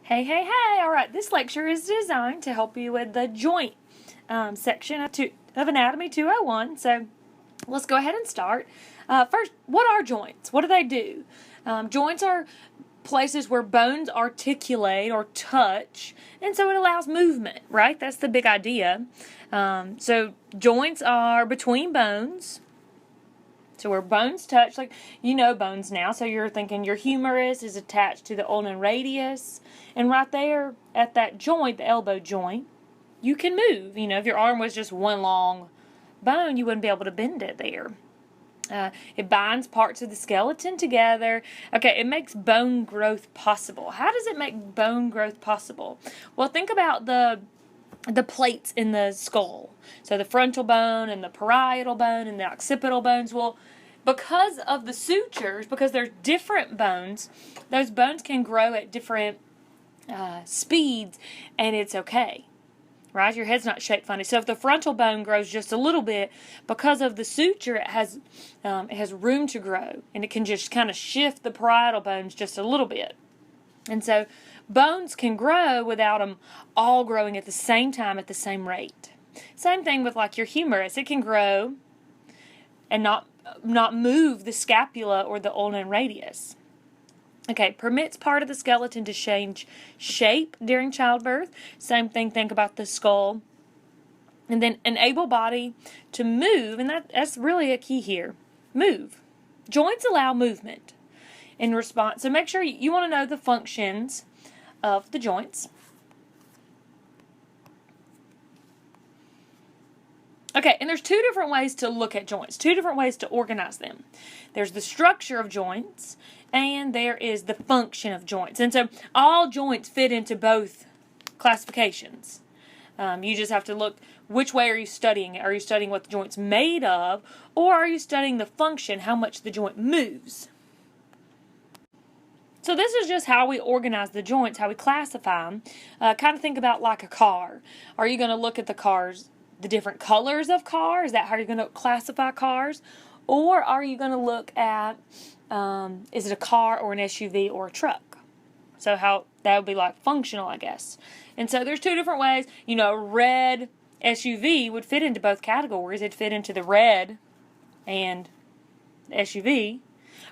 Hey, hey, hey! Alright, this lecture is designed to help you with the joint section of Anatomy 201. So let's go ahead and start. First, what are joints? What do they do? Joints are places where bones articulate or touch, and so it allows movement, right? That's the big idea. So joints are between bones. So where bones touch, like you know bones now, so you're thinking your humerus is attached to the ulnar radius, and right there at that joint, the elbow joint, you can move. You know, if your arm was just one long bone, you wouldn't be able to bend it there. It binds parts of the skeleton together. Okay, it makes bone growth possible. How does it make bone growth possible? Well, think about the plates in the skull. So the frontal bone and the parietal bone and the occipital bones. Well, because of the sutures, because they're different bones, those bones can grow at different speeds, and it's okay. Right? Your head's not shaped funny. So if the frontal bone grows just a little bit, because of the suture, it has room to grow, and it can just kind of shift the parietal bones just a little bit. And so bones can grow without them all growing at the same time at the same rate. Same thing with like your humerus. It can grow and not move the scapula or the ulnar radius. Okay, permits part of the skeleton to change shape during childbirth. Same thing, think about the skull. And then enable body to move, and that's really a key here. Move. Joints allow movement in response. So make sure you want to know the functions of the joints. Okay, and there's two different ways to look at joints, two different ways to organize them. There's the structure of joints, and there is the function of joints. And so all joints fit into both classifications. You just have to look, which way are you studying it? Are you studying what the joint's made of, or are you studying the function, how much the joint moves? So this is just how we organize the joints, how we classify them. Kind of think about like a car. Are you going to look at the different colors of cars? Is that how you're going to classify cars? Or are you going to look at, is it a car or an SUV or a truck? So how that would be like functional, I guess. And so there's two different ways. You know, a red SUV would fit into both categories. It'd fit into the red and the SUV.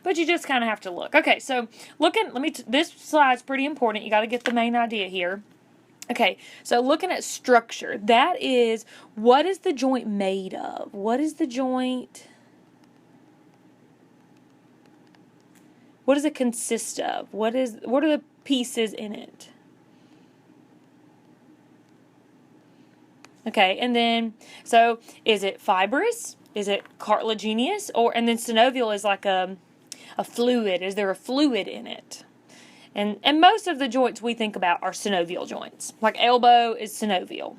But you just kind of have to look. Okay, so this slide's pretty important. You got to get the main idea here. Okay, so looking at structure, that is, what is the joint made of? What is the joint? What does it consist of? What are the pieces in it? Okay, and then, so is it fibrous? Is it cartilaginous? And then synovial is like a fluid. Is there a fluid in it? And most of the joints we think about are synovial joints. Like elbow is synovial.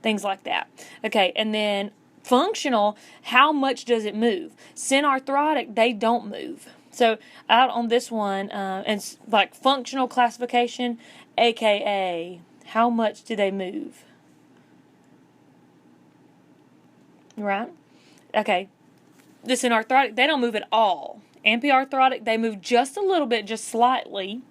Things like that. Okay, and then functional, how much does it move? Synarthrotic, they don't move. So out on this one, it's like functional classification, aka how much do they move? Right? Okay. The synarthrotic, they don't move at all. Amphiarthrotic, they move just a little bit, just slightly.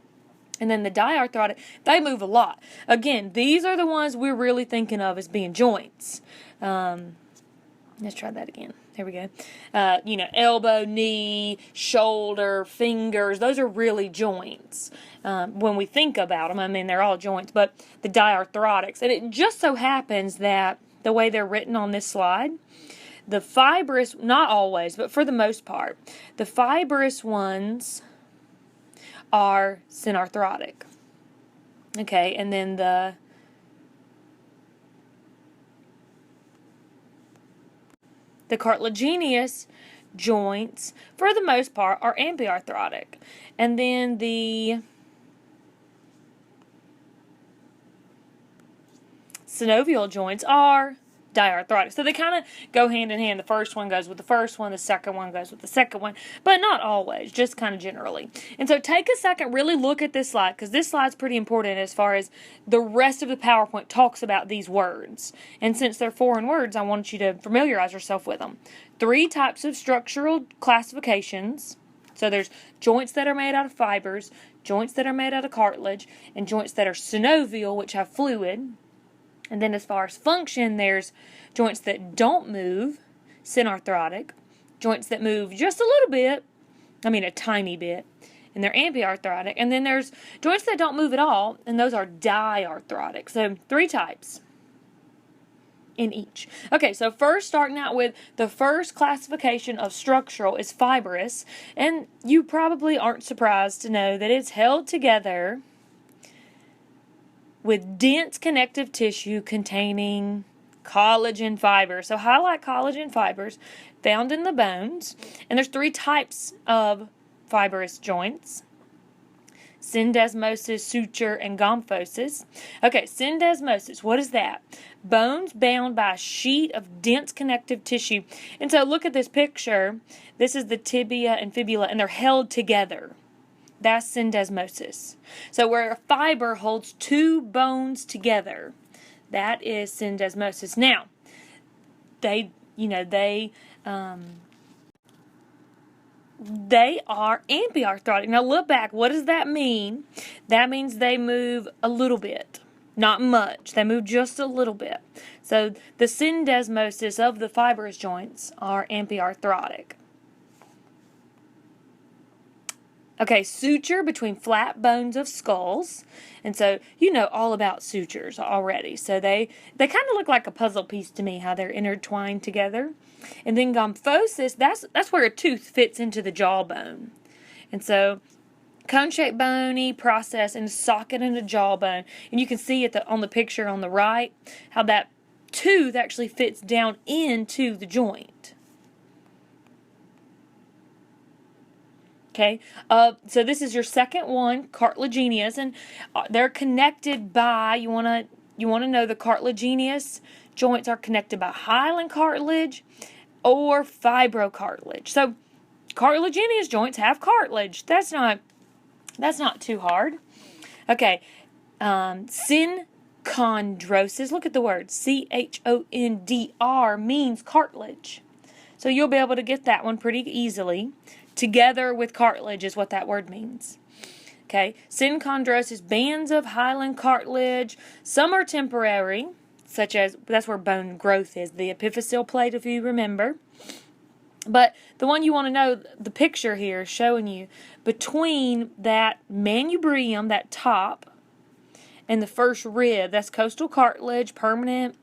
And then the diarthrotic, they move a lot. Again, these are the ones we're really thinking of as being joints. Let's try that again. There we go. Elbow, knee, shoulder, fingers, those are really joints. When we think about them, I mean, they're all joints, but the diarthrotics. And it just so happens that the way they're written on this slide, the fibrous, not always, but for the most part, the fibrous ones are synarthrotic. Okay, and then the cartilaginous joints, for the most part, are amphiarthrotic. And then the synovial joints are diarthrotic. So they kind of go hand in hand. The first one goes with the first one, the second one goes with the second one, but not always, just kind of generally. And so take a second, really look at this slide, because this slide's pretty important as far as the rest of the PowerPoint talks about these words. And since they're foreign words, I want you to familiarize yourself with them. 3 types of structural classifications. So there's joints that are made out of fibers, joints that are made out of cartilage, and joints that are synovial, which have fluid. And then as far as function, there's joints that don't move, synarthrotic, joints that move just a little bit, a tiny bit, and they're ampiarthrotic. And then there's joints that don't move at all, and those are diarthrotic. So 3 types in each. Okay, so first starting out with the first classification of structural is fibrous, and you probably aren't surprised to know that it's held together with dense connective tissue containing collagen fibers. So highlight collagen fibers found in the bones, and there's 3 types of fibrous joints: syndesmosis, suture, and gomphosis. Okay, syndesmosis, what is that? Bones bound by a sheet of dense connective tissue. And so look at this picture. This is the tibia and fibula, and they're held together. That's syndesmosis. So where a fiber holds 2 bones together, that is syndesmosis. Now, they are ampiarthrotic. Now look back. What does that mean? That means they move a little bit. Not much. They move just a little bit. So the syndesmosis of the fibrous joints are ampiarthrotic. Okay, suture between flat bones of skulls. And so you know all about sutures already. So they kind of look like a puzzle piece to me, how they're intertwined together. And then gomphosis, that's where a tooth fits into the jawbone. And so cone-shaped bony process in the socket in the jawbone. And you can see on the picture on the right how that tooth actually fits down into the joint. Okay, so this is your second one, cartilaginous, and they're connected by, you want to know the cartilaginous joints are connected by hyaline cartilage or fibrocartilage. So cartilaginous joints have cartilage. That's not too hard. Okay, synchondrosis, look at the word, Chondr means cartilage. So you'll be able to get that one pretty easily. Together with cartilage is what that word means. Okay, synchondrosis, bands of hyaline cartilage. Some are temporary, such as, that's where bone growth is, the epiphyseal plate, if you remember. But the one you want to know, the picture here is showing you between that manubrium, that top, and the first rib, that's costal cartilage, permanent,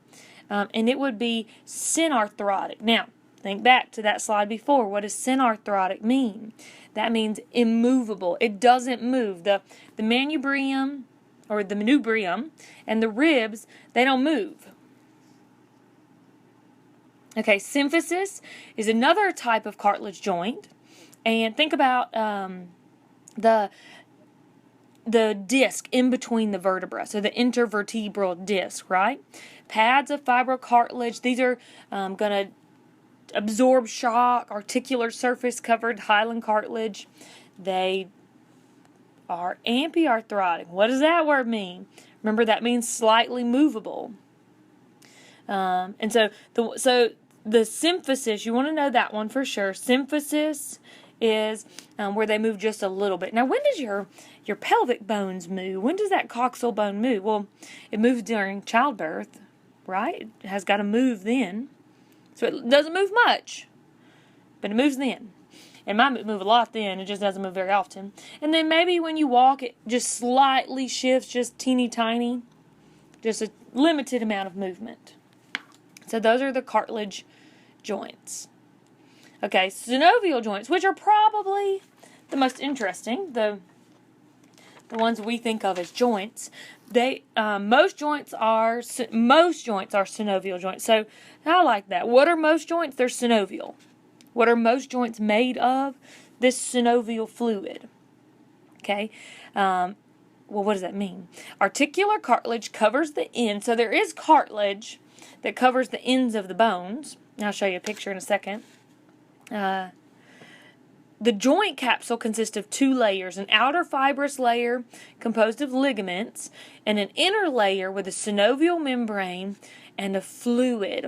and it would be synarthrotic. Now, think back to that slide before. What does synarthrotic mean? That means immovable. It doesn't move. The manubrium, or the manubrium, and the ribs, they don't move. Okay, symphysis is another type of cartilage joint. And think about the disc in between the vertebra, so the intervertebral disc, right? Pads of fibrocartilage, these are going to absorb shock, articular surface covered hyaline cartilage. They are ampiarthrotic. What does that word mean? Remember, that means slightly movable. And so the symphysis, you want to know that one for sure. Symphysis is where they move just a little bit. Now, when does your pelvic bones move? When does that coxal bone move? Well, it moves during childbirth, right? It has got to move then. So it doesn't move much, but it moves then. It might move a lot then, it just doesn't move very often. And then maybe when you walk, it just slightly shifts, just teeny tiny, just a limited amount of movement. So those are the cartilage joints. Okay, synovial joints, which are probably the most interesting, the ones we think of as joints. Most joints are synovial joints. So I like that. What are most joints? They're synovial. What are most joints made of? This synovial fluid. Okay. Well, what does that mean? Articular cartilage covers the end. So there is cartilage that covers the ends of the bones. I'll show you a picture in a second. The joint capsule consists of 2 layers, an outer fibrous layer composed of ligaments, and an inner layer with a synovial membrane and a fluid.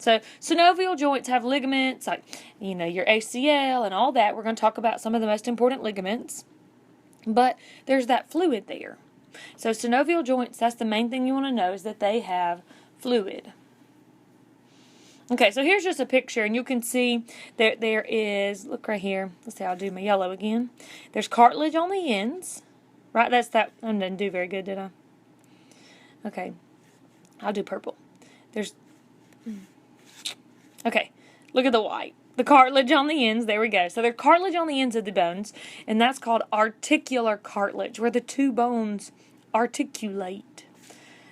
So synovial joints have ligaments, like, your ACL and all that. We're going to talk about some of the most important ligaments. But there's that fluid there. So synovial joints, that's the main thing you want to know, is that they have fluid. Okay, so here's just a picture, and you can see there is, look right here. Let's see, I'll do my yellow again. There's cartilage on the ends, right? I didn't do very good, did I? Okay, I'll do purple. Okay, look at the white. The cartilage on the ends, there we go. So there's cartilage on the ends of the bones, and that's called articular cartilage, where the two bones articulate.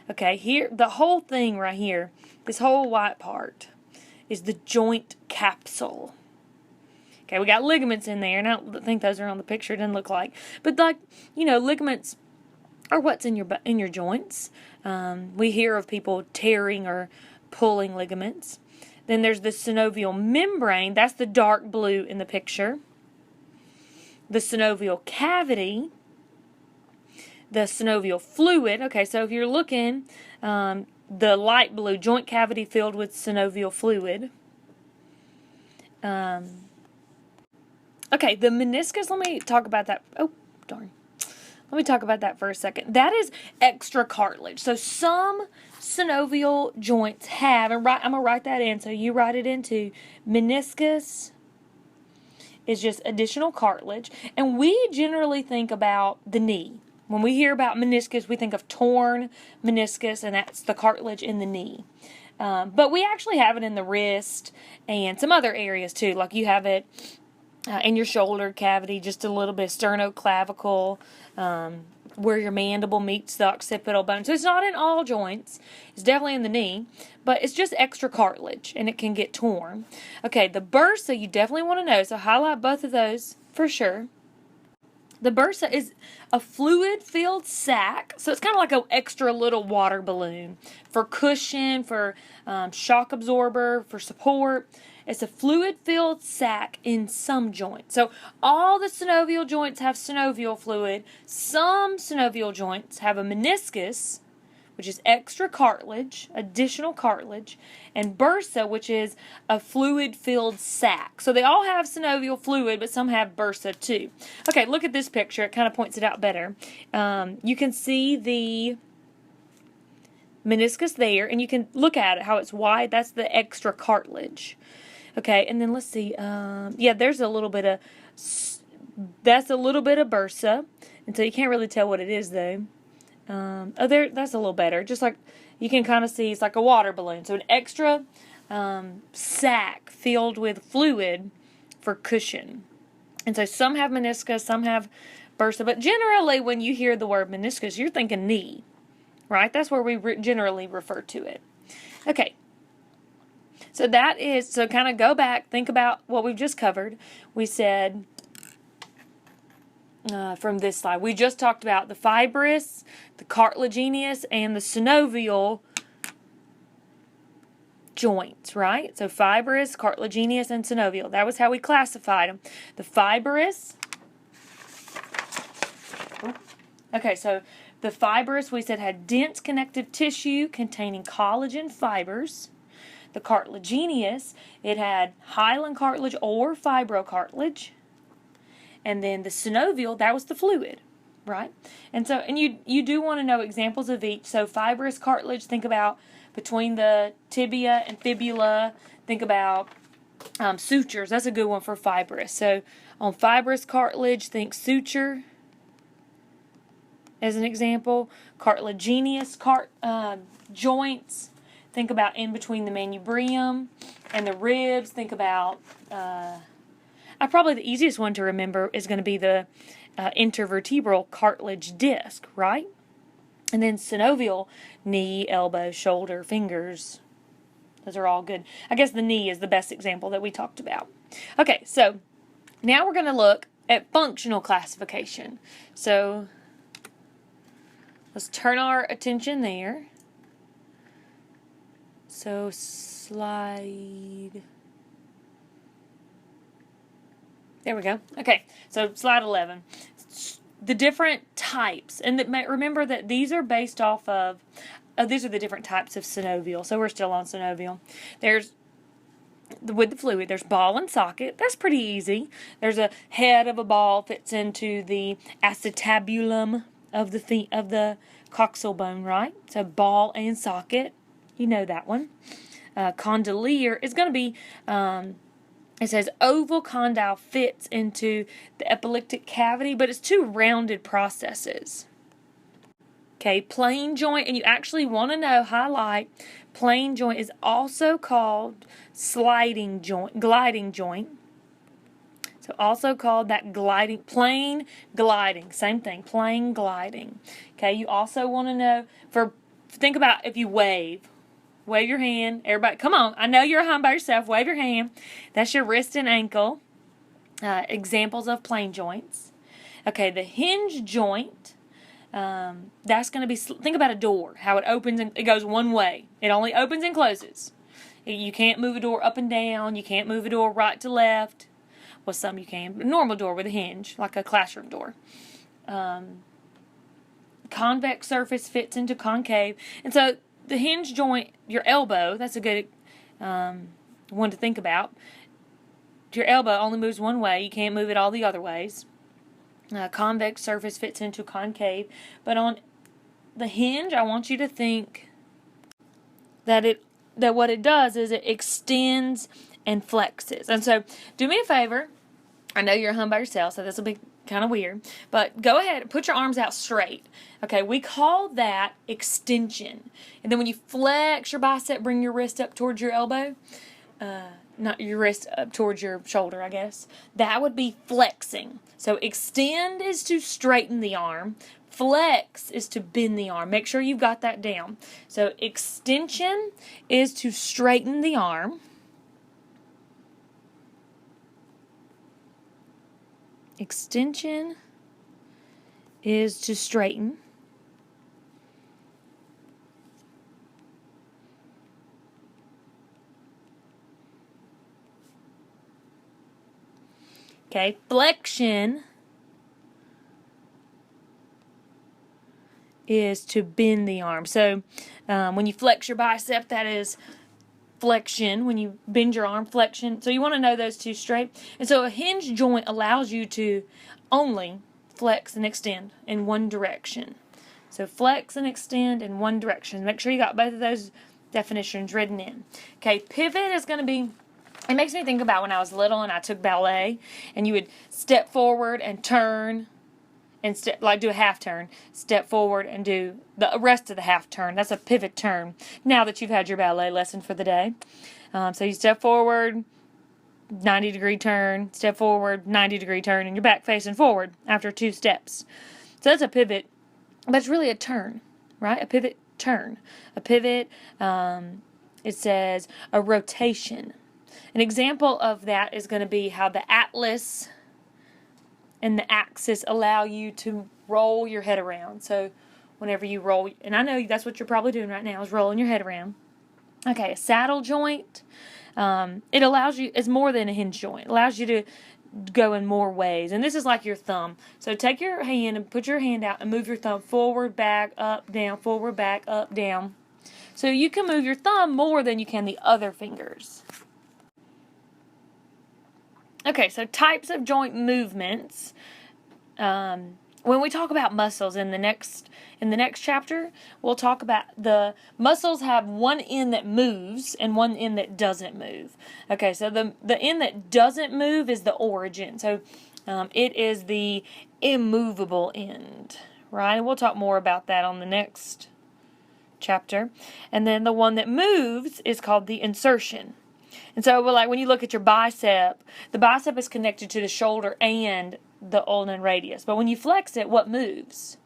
Okay, here, the whole thing right here, this whole white part, is the joint capsule. Okay, we got ligaments in there, and I don't think those are on the picture. It doesn't look like. But ligaments are what's in your joints. We hear of people tearing or pulling ligaments. Then there's the synovial membrane. That's the dark blue in the picture. The synovial cavity. The synovial fluid. Okay, so if you're looking, the light blue, joint cavity filled with synovial fluid. Okay, the meniscus, let me talk about that. Oh, darn. Let me talk about that for a second. That is extra cartilage. So some synovial joints have, and I'm going to write that in, so you write it in too. Meniscus is just additional cartilage. And we generally think about the knee. When we hear about meniscus, we think of torn meniscus, and that's the cartilage in the knee. But we actually have it in the wrist and some other areas too. Like you have it in your shoulder cavity, just a little bit, sternoclavicle, where your mandible meets the occipital bone. So it's not in all joints. It's definitely in the knee, but it's just extra cartilage, and it can get torn. Okay, the bursa you definitely want to know, so highlight both of those for sure. The bursa is a fluid-filled sac, so it's kind of like an extra little water balloon for cushion, for shock absorber, for support. It's a fluid-filled sac in some joints. So all the synovial joints have synovial fluid. Some synovial joints have a meniscus, which is extra cartilage, additional cartilage, and bursa, which is a fluid-filled sac. So they all have synovial fluid, but some have bursa too. Okay, look at this picture. It kind of points it out better. You can see the meniscus there, and you can look at it, how it's wide. That's the extra cartilage. Okay, and then let's see. Yeah, there's a little bit of, that's a little bit of bursa, and so you can't really tell what it is though. That's a little better. Just like you can kind of see, it's like a water balloon. So an extra sac filled with fluid for cushion. And so some have meniscus, some have bursa. But generally, when you hear the word meniscus, you're thinking knee, right? That's where we generally refer to it. Okay. So so kind of go back, think about what we've just covered. We said, from this slide, we just talked about the fibrous, the cartilaginous, and the synovial joints, right? So fibrous, cartilaginous, and synovial. That was how we classified them. The fibrous, okay, so the fibrous we said had dense connective tissue containing collagen fibers. The cartilaginous, it had hyaline cartilage or fibrocartilage. And then the synovial, that was the fluid, right? And so, and you do want to know examples of each. So fibrous cartilage, think about between the tibia and fibula. Think about sutures. That's a good one for fibrous. So on fibrous cartilage, think suture as an example. Cartilaginous joints, think about in between the manubrium and the ribs. Think about... probably the easiest one to remember is going to be the intervertebral cartilage disc, right? And then synovial, knee, elbow, shoulder, fingers. Those are all good. I guess the knee is the best example that we talked about. Okay, so now we're going to look at functional classification. So let's turn our attention there. So slide... There we go. Okay, so slide 11. The different types. And remember that these are based off of, these are the different types of synovial. So we're still on synovial. There's with the fluid. There's ball and socket. That's pretty easy. There's a head of a ball fits into the acetabulum of the coxal bone, right? So ball and socket. You know that one. Condyle is going to be, it says oval condyle fits into the epileptic cavity, but it's two rounded processes. Okay, plain joint, and you actually want to know, highlight, plain joint is also called gliding joint. So also called that plain gliding, same thing, plain gliding. Okay, you also want to know, think about if you wave your hand, everybody, come on, I know you're at home by yourself, wave your hand, that's your wrist and ankle, examples of plain joints. Okay, the hinge joint, that's going to be, think about a door, how it opens and it goes one way. It only opens and closes. You can't move a door up and down. You can't move a door right to left. Well, some you can. A normal door with a hinge, like a classroom door. Convex surface fits into concave. And so the hinge joint, your elbow, that's a good one to think about. Your elbow only moves one way. You can't move it all the other ways. Convex surface fits into concave. But on the hinge, I want you to think that what it does is it extends and flexes. And so do me a favor. I know you're at home by yourself, so this will be kind of weird. But go ahead and put your arms out straight. Okay, we call that extension. And then when you flex your bicep, bring your wrist up towards your elbow. Not your wrist up towards your shoulder, I guess. That would be flexing. So extend is to straighten the arm. Flex is to bend the arm. Make sure you've got that down. So extension is to straighten the arm. Extension is to straighten. Okay, flexion is to bend the arm. So when you flex your bicep, that is flexion. When you bend your arm, flexion. So you want to know those two straight. And so a hinge joint allows you to only flex and extend in one direction. So flex and extend in one direction. Make sure you got both of those definitions written in. Okay, pivot is going to be, it makes me think about when I was little and I took ballet, and you would step forward and turn, and do a half turn, step forward and do the rest of the half turn. That's a pivot turn. Now that you've had your ballet lesson for the day, so you step forward, 90-degree turn, step forward, 90-degree turn, and you're back facing forward after 2 steps. So that's a pivot, but it's really a turn, right? A pivot turn. A pivot. It says a rotation. An example of that is going to be how the atlas and the axis allow you to roll your head around. So whenever you roll, and I know that's what you're probably doing right now, is rolling your head around. Okay, a saddle joint, it allows you, it's more than a hinge joint. It allows you to go in more ways. And this is like your thumb. So take your hand and put your hand out and move your thumb forward, back, up, down, forward, back, up, down. So you can move your thumb more than you can the other fingers. Okay, so types of joint movements. When we talk about muscles in the next chapter, we'll talk about the muscles have one end that moves and one end that doesn't move. Okay, so the end that doesn't move is the origin. So it is the immovable end, right? And we'll talk more about that on the next chapter. And then the one that moves is called the insertion. And so, like when you look at your bicep, the bicep is connected to the shoulder and the ulnar radius. But when you flex it, what moves?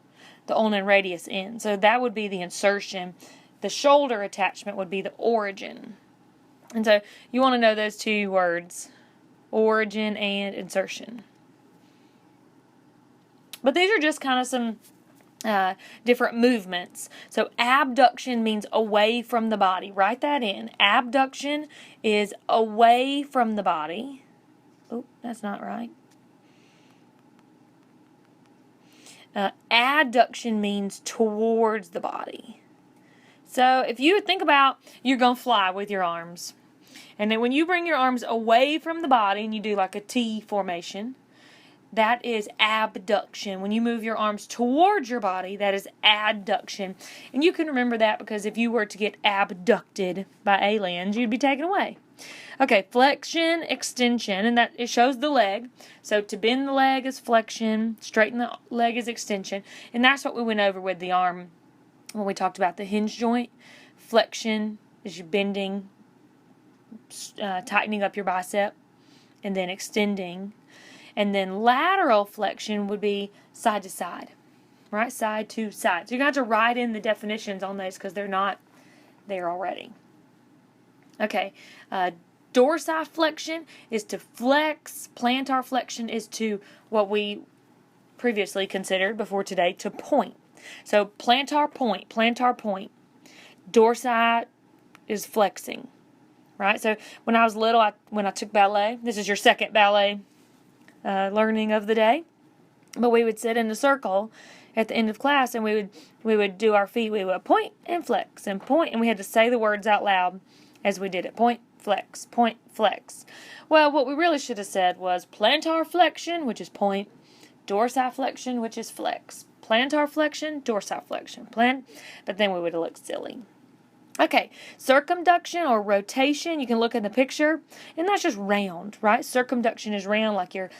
The ulnar radius in. So that would be the insertion. The shoulder attachment would be the origin. And so you want to know those two words, origin and insertion. But these are just kind of some different movements. So abduction means away from the body. Write that in. Abduction is away from the body. Oh, that's not right. Adduction means towards the body. So if you think about, you're going to fly with your arms. And then when you bring your arms away from the body and you do like a T formation, that is abduction. When you move your arms towards your body, that is adduction. And you can remember that because if you were to get abducted by aliens, you'd be taken away. Okay, flexion, extension, and that it shows the leg. So to bend the leg is flexion, straighten the leg is extension. And that's what we went over with the arm when we talked about the hinge joint. Flexion is you bending, tightening up your bicep, and then extending. And then lateral flexion would be side to side, right? Side to side. So you're going to have to write in the definitions on those because they're not there already. Okay, dorsiflexion is to flex. Plantar flexion is to what we previously considered before today to point. So plantar point. Dorsi is flexing, right? So when I was little, when I took ballet, this is your second ballet learning of the day, but we would sit in a circle at the end of class and we would do our feet. We would point and flex and point, and we had to say the words out loud as we did it. Point, flex, point, flex. Well, what we really should have said was plantar flexion, which is point, dorsiflexion, which is flex. Plantar flexion, dorsiflexion. But then we would have looked silly. Okay, circumduction or rotation, you can look in the picture, and that's just round, right? Circumduction is round, like you're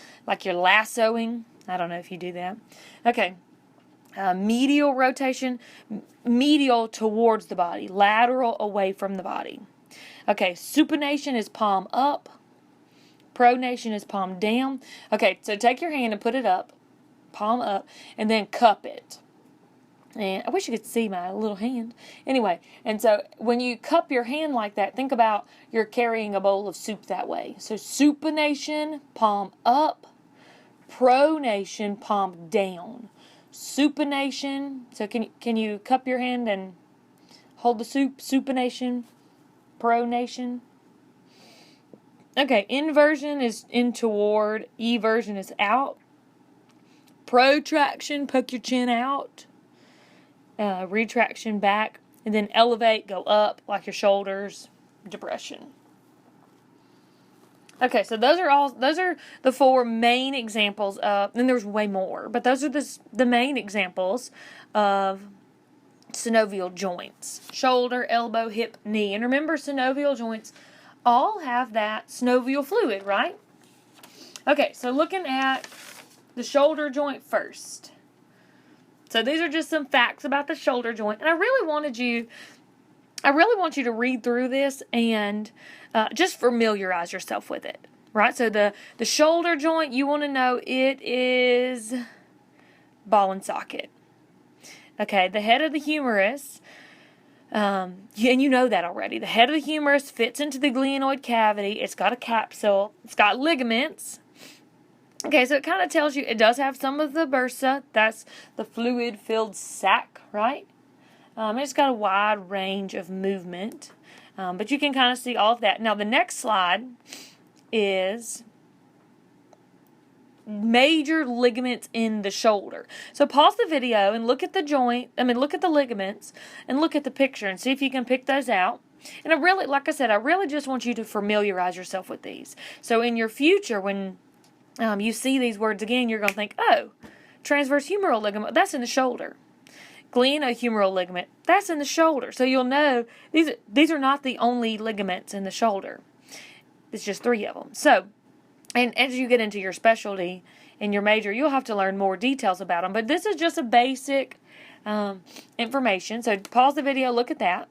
lassoing. I don't know if you do that. Okay, medial rotation, medial towards the body, lateral away from the body. Okay, supination is palm up, pronation is palm down. Okay, so take your hand and put it up, palm up, and then cup it. And I wish you could see my little hand. Anyway, and so when you cup your hand like that, think about you're carrying a bowl of soup that way. So supination, palm up. Pronation, palm down. Supination, so can you cup your hand and hold the soup? Supination, pronation. Okay, inversion is in toward. Eversion is out. Protraction, poke your chin out. Retraction back, and then elevate, go up like your shoulders. Depression. Okay, so those are the four main examples of, and there's way more, but those are the main examples of synovial joints: shoulder, elbow, hip, knee. And remember, synovial joints all have that synovial fluid, right? Okay, so looking at the shoulder joint first. So these are just some facts about the shoulder joint. And I really want you to read through this and just familiarize yourself with it, right? So the shoulder joint, you want to know it is ball and socket. Okay, the head of the humerus, and you know that already. The head of the humerus fits into the glenoid cavity. It's got a capsule. It's got ligaments. Okay, so it kind of tells you it does have some of the bursa. That's the fluid-filled sac, right? It's got a wide range of movement, but you can kind of see all of that. Now, the next slide is major ligaments in the shoulder. So pause the video and look at the look at the ligaments and look at the picture and see if you can pick those out. And I really just want you to familiarize yourself with these. So in your future, when you see these words again, you're going to think, oh, transverse humeral ligament, that's in the shoulder. Glenohumeral ligament, that's in the shoulder. So you'll know these are not the only ligaments in the shoulder. It's just 3 of them. So, and as you get into your specialty and your major, you'll have to learn more details about them. But this is just a basic information. So pause the video, look at that.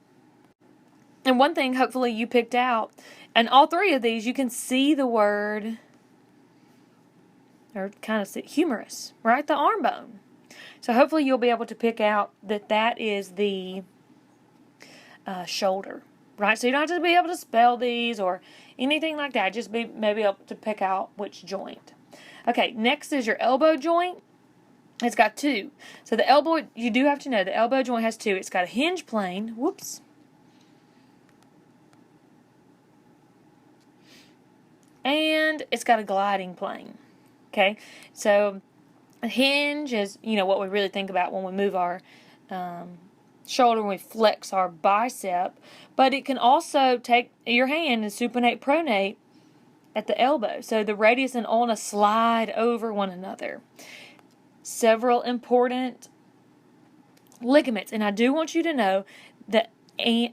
And one thing hopefully you picked out, and all 3 of these, you can see the word, or kind of see humerus, right? The arm bone. So hopefully you'll be able to pick out that is the shoulder, right? So you don't have to be able to spell these or anything like that. Just maybe able to pick out which joint. Okay, next is your elbow joint. It's got 2. So the elbow, you do have to know, the elbow joint has 2. It's got a hinge plane. Whoops. And it's got a gliding plane. Okay, so a hinge is, what we really think about when we move our shoulder when we flex our bicep, but it can also take your hand and supinate, pronate at the elbow. So the radius and ulna slide over one another. Several important ligaments, and I do want you to know that, I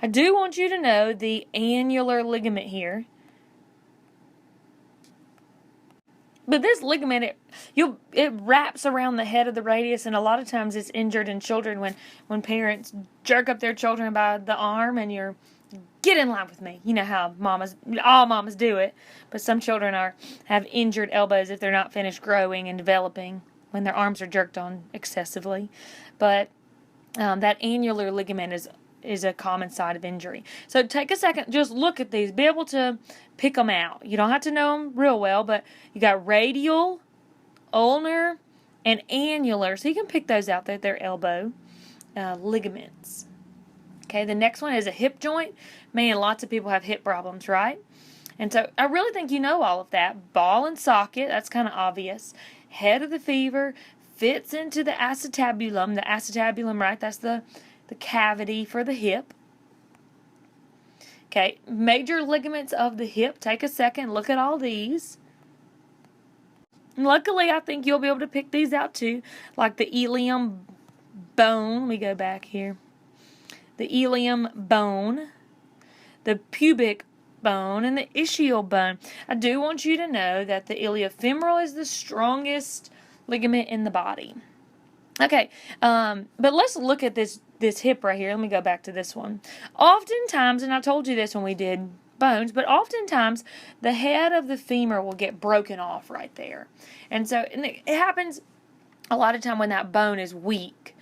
do want you to know the annular ligament here. But this ligament, it wraps around the head of the radius, and a lot of times it's injured in children when parents jerk up their children by the arm and you're, get in line with me. You know how all mamas do it, but some children have injured elbows if they're not finished growing and developing when their arms are jerked on excessively. But that annular ligament is a common site of injury. So take a second, just look at these, be able to pick them out. You don't have to know them real well, but you got radial, ulnar, and annular. So you can pick those out. They're elbow ligaments. Okay, the next one is a hip joint. Man, lots of people have hip problems, right? And so I really think you know all of that. Ball and socket, that's kind of obvious. Head of the fever fits into the acetabulum. The acetabulum, right, that's the cavity for the hip. Okay, major ligaments of the hip. Take a second, look at all these. Luckily, I think you'll be able to pick these out too, like the ilium bone. Let me go back here. The ilium bone, the pubic bone, and the ischial bone. I do want you to know that the iliofemoral is the strongest ligament in the body. Okay, but let's look at this hip right here. Let me go back to this one. Oftentimes, and I told you this when we did bones, but oftentimes the head of the femur will get broken off right there. And so it happens a lot of time when that bone is weak.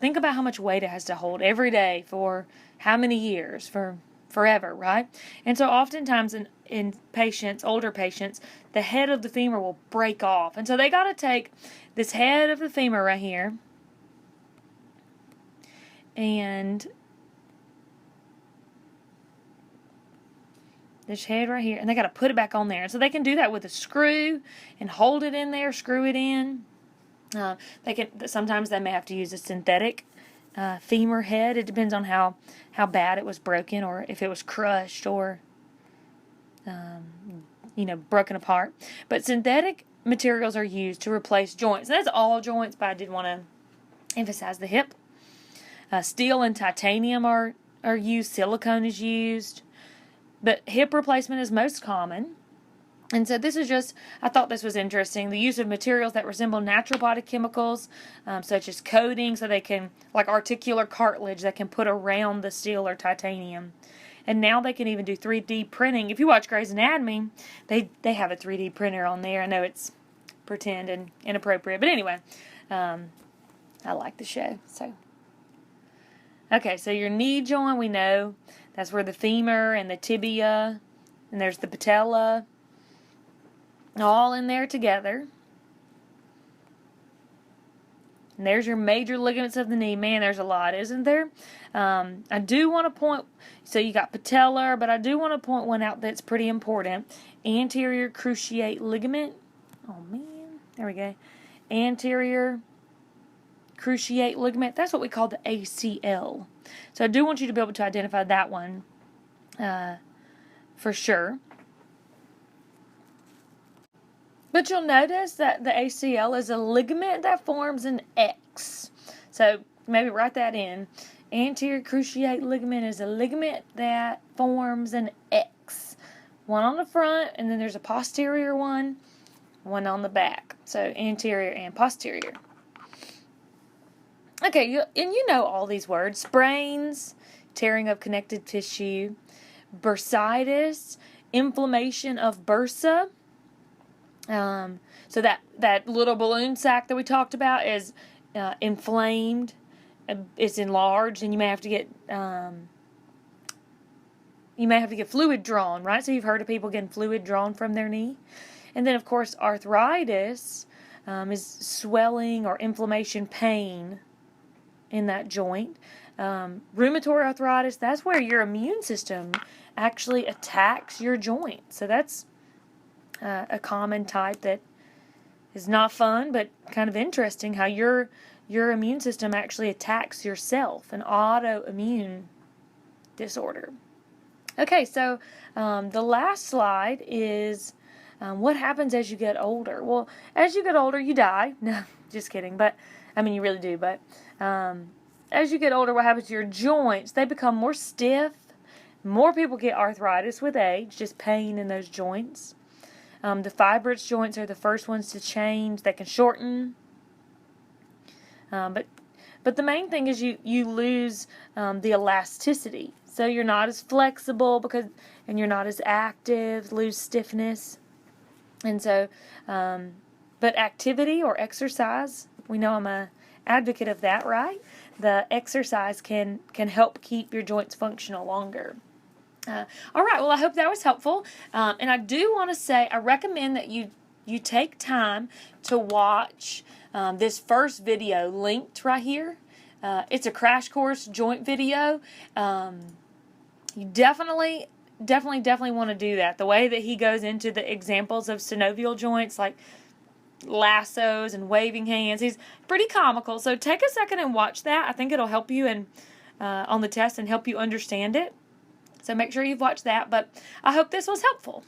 Think about how much weight it has to hold every day for how many years, for forever, right? And so oftentimes in patients, older patients, the head of the femur will break off. And so they got to take this head of the femur right here and this head right here, and they got to put it back on there. And so they can do that with a screw and hold it in there, screw it in. Sometimes they may have to use a synthetic femur head. It depends on how bad it was broken, or if it was crushed, or broken apart. But synthetic materials are used to replace joints. And that's all joints, but I did want to emphasize the hip. Steel and titanium are used. Silicone is used, but hip replacement is most common. And so this is just, I thought this was interesting, the use of materials that resemble natural body chemicals, such as coating, so they can, like articular cartilage that can put around the steel or titanium. And now they can even do 3D printing. If you watch Grey's Anatomy, they have a 3D printer on there. I know it's pretend and inappropriate, but anyway, I like the show. Okay, so your knee joint, we know that's where the femur and the tibia, and there's the patella, all in there together. And there's your major ligaments of the knee. Man, there's a lot, isn't there? I do want to point, so you got patellar, but I do want to point one out that's pretty important. Anterior cruciate ligament. Oh, man. There we go. Anterior cruciate ligament. That's what we call the ACL. So I do want you to be able to identify that one for sure. But you'll notice that the ACL is a ligament that forms an X. So maybe write that in. Anterior cruciate ligament is a ligament that forms an X. One on the front, and then there's a posterior one on the back. So anterior and posterior. Okay, and you know all these words. Sprains, tearing of connective tissue, bursitis, inflammation of bursa. So that little balloon sac that we talked about is inflamed, it's enlarged, and you may have to get fluid drawn, right? So you've heard of people getting fluid drawn from their knee. And then, of course, arthritis is swelling or inflammation, pain in that joint. Rheumatoid arthritis, that's where your immune system actually attacks your joint. So that's a common type that is not fun, but kind of interesting, how your your immune system actually attacks yourself, an autoimmune disorder. Okay, so the last slide is what happens as you get older. Well, as you get older, you die. No, just kidding. But, I mean, you really do. But as you get older, what happens to your joints? They become more stiff. More people get arthritis with age, just pain in those joints. The fibrous joints are the first ones to change. They can shorten. But the main thing is you lose the elasticity. So you're not as flexible and you're not as active, lose stiffness. And so, but activity or exercise, we know I'm an advocate of that, right? The exercise can help keep your joints functional longer. All right, well, I hope that was helpful. And I do want to say I recommend that you take time to watch this first video linked right here. It's a crash course joint video. You definitely want to do that. The way that he goes into the examples of synovial joints, like lassos and waving hands, he's pretty comical. So take a second and watch that. I think it'll help you on the test and help you understand it. So make sure you've watched that. But I hope this was helpful.